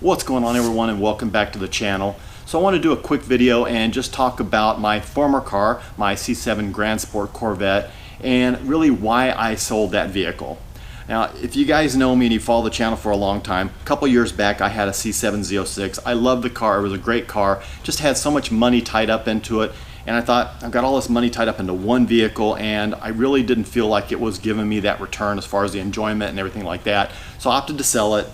What's going on, everyone, and welcome back to the channel. So I want to do a quick video and just talk about my former car, my C7 Grand Sport Corvette, and really why I sold that vehicle. Now, if you guys know me and you follow the channel for a long time, a couple years back I had a C7 Z06. I loved the car. It was a great car. Just had so much money tied up into it, and I thought, I've got all this money tied up into one vehicle, and I really didn't feel like it was giving me that return as far as the enjoyment and everything like that. So I opted to sell it.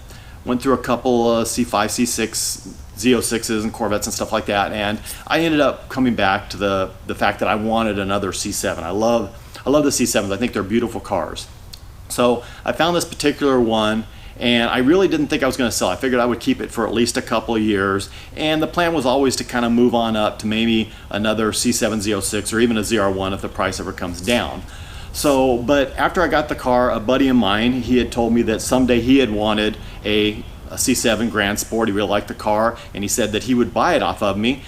Went through a couple C5, C6, Z06s and Corvettes and stuff like that, and I ended up coming back to the fact that I wanted another C7. I love the C7s. I think they're beautiful cars. So I found this particular one, and I really didn't think I was going to sell. I figured I would keep it for at least a couple of years, and the plan was always to kind of move on up to maybe another C7 Z06 or even a ZR1 if the price ever comes down. So, but after I got the car, a buddy of mine, he had told me that someday he had wanted a C7 Grand Sport. He really liked the car, and he said that he would buy it off of me.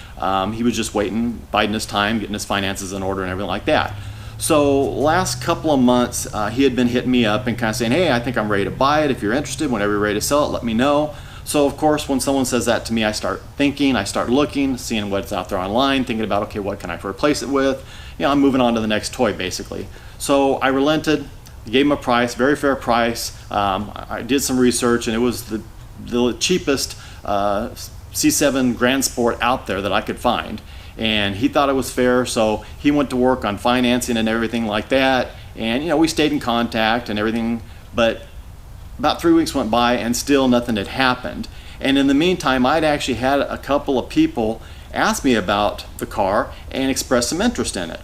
He was just waiting, biding his time, getting his finances in order and everything like that. So last couple of months, he had been hitting me up and kind of saying, hey, I think I'm ready to buy it. If you're interested, whenever you're ready to sell it, let me know. So of course, when someone says that to me, I start thinking, I start looking, seeing what's out there online, thinking about, okay, what can I replace it with? You know, I'm moving on to the next toy, basically. So I relented, gave him a price, very fair price. I did some research, and it was the cheapest C7 Grand Sport out there that I could find. And he thought it was fair, so he went to work on financing and everything like that. And you know, we stayed in contact and everything, but about 3 weeks went by and still nothing had happened. And in the meantime, I'd actually had a couple of people ask me about the car and express some interest in it.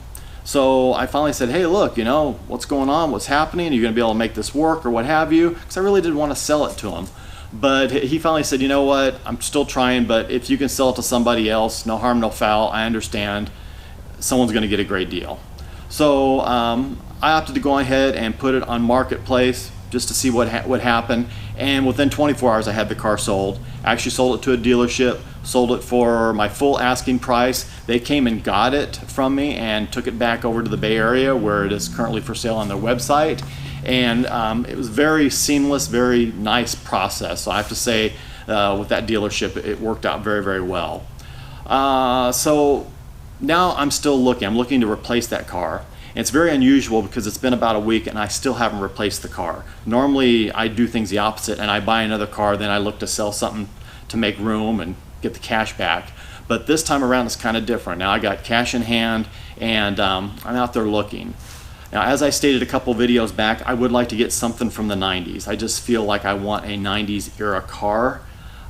So I finally said, hey, look, you know, what's going on? What's happening? Are you going to be able to make this work or what have you? Because I really didn't want to sell it to him. But he finally said, you know what, I'm still trying, but if you can sell it to somebody else, no harm, no foul, I understand. Someone's going to get a great deal. So I opted to go ahead and put it on Marketplace just to see what happened. And within 24 hours, I had the car sold. I actually sold it to a dealership, sold it for my full asking price. They came and got it from me and took it back over to the Bay Area where it is currently for sale on their website. And it was very seamless, very nice process. So I have to say, with that dealership, it worked out very, very well. So now I'm still looking. I'm looking to replace that car. And it's very unusual because it's been about a week and I still haven't replaced the car. Normally I do things the opposite, and I buy another car, then I look to sell something to make room and get the cash back. But this time around it's kind of different. Now I got cash in hand, and I'm out there looking. Now, as I stated a couple videos back, I would like to get something from the 90s. I just feel like I want a 90s era car.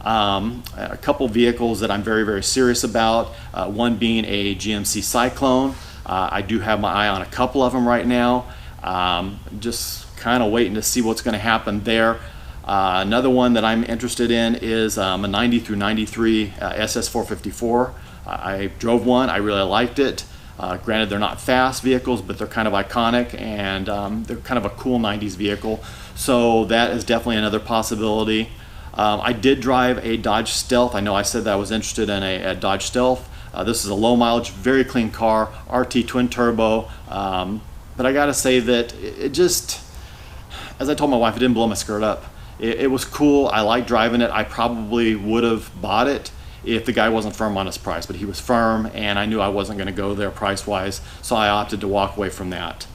A couple vehicles that I'm very, very serious about, one being a GMC Cyclone. I do have my eye on a couple of them right now. Just kind of waiting to see what's going to happen there. Another one that I'm interested in is a 90 through 93 SS454. I drove one, I really liked it. Granted, they're not fast vehicles, but they're kind of iconic, and they're kind of a cool 90s vehicle. So that is definitely another possibility. I did drive a Dodge Stealth. I know I said that I was interested in a Dodge Stealth. This is a low mileage, very clean car, RT twin turbo. But I gotta say that it just, as I told my wife, it didn't blow my skirt up. It was cool. I liked driving it. I probably would have bought it if the guy wasn't firm on his price, but he was firm, and I knew I wasn't going to go there price-wise, so I opted to walk away from that.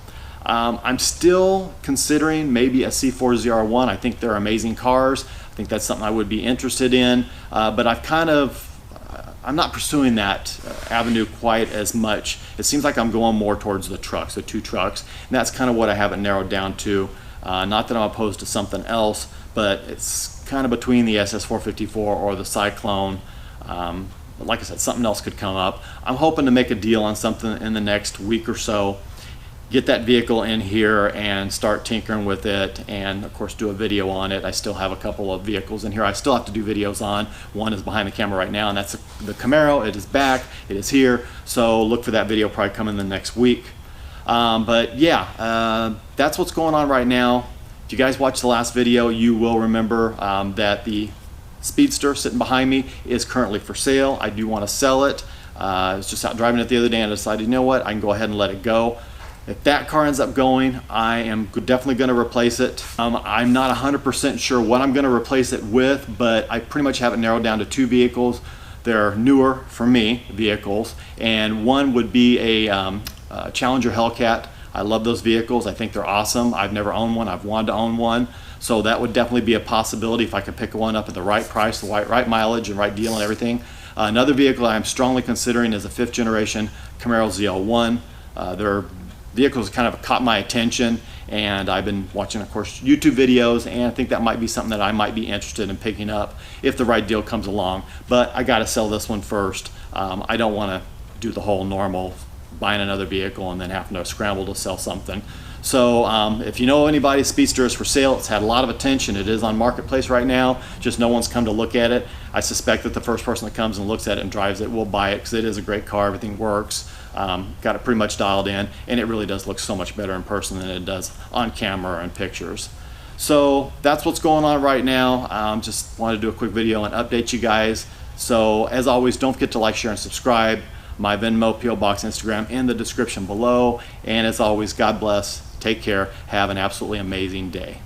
I'm still considering maybe a C4 ZR1. I think they're amazing cars. I think that's something I would be interested in, but I'm not pursuing that avenue quite as much. It seems like I'm going more towards the trucks, the two trucks, and that's kind of what I have it narrowed down to. Not that I'm opposed to something else, but it's kind of between the SS454 or the Cyclone. Like I said, something else could come up. I'm hoping to make a deal on something in the next week or so, get that vehicle in here and start tinkering with it, and of course do a video on it. I still have a couple of vehicles in here I still have to do videos on. One is behind the camera right now, and that's the Camaro. It is back, it is here, so look for that video probably coming the next week. But yeah, that's what's going on right now. If you guys watched the last video, you will remember that the Speedster sitting behind me is currently for sale. I do want to sell it. I was just out driving it the other day and I decided, you know what, I can go ahead and let it go. If that car ends up going, I am definitely going to replace it. I'm not 100% sure what I'm going to replace it with, but I pretty much have it narrowed down to 2 vehicles. They're newer for me vehicles, and one would be a Challenger Hellcat. I love those vehicles. I think they're awesome. I've never owned one. I've wanted to own one. So that would definitely be a possibility if I could pick one up at the right price, the right mileage and right deal and everything. Another vehicle I'm strongly considering is a 5th generation Camaro ZL1. Their vehicles kind of caught my attention, and I've been watching, of course, YouTube videos, and I think that might be something that I might be interested in picking up if the right deal comes along. But I got to sell this one first. I don't want to do the whole normal buying another vehicle and then having to scramble to sell something. So if you know anybody, Speedster is for sale. It's had a lot of attention. It is on Marketplace right now, just no one's come to look at it. I suspect that the first person that comes and looks at it and drives it will buy it, because it is a great car. Everything works. Got it pretty much dialed in, and it really does look so much better in person than it does on camera and pictures. So that's what's going on right now. Just wanted to do a quick video and update you guys. So as always, don't forget to like, share, and subscribe. My Venmo, PO Box, Instagram in the description below. And as always, God bless, take care, have an absolutely amazing day.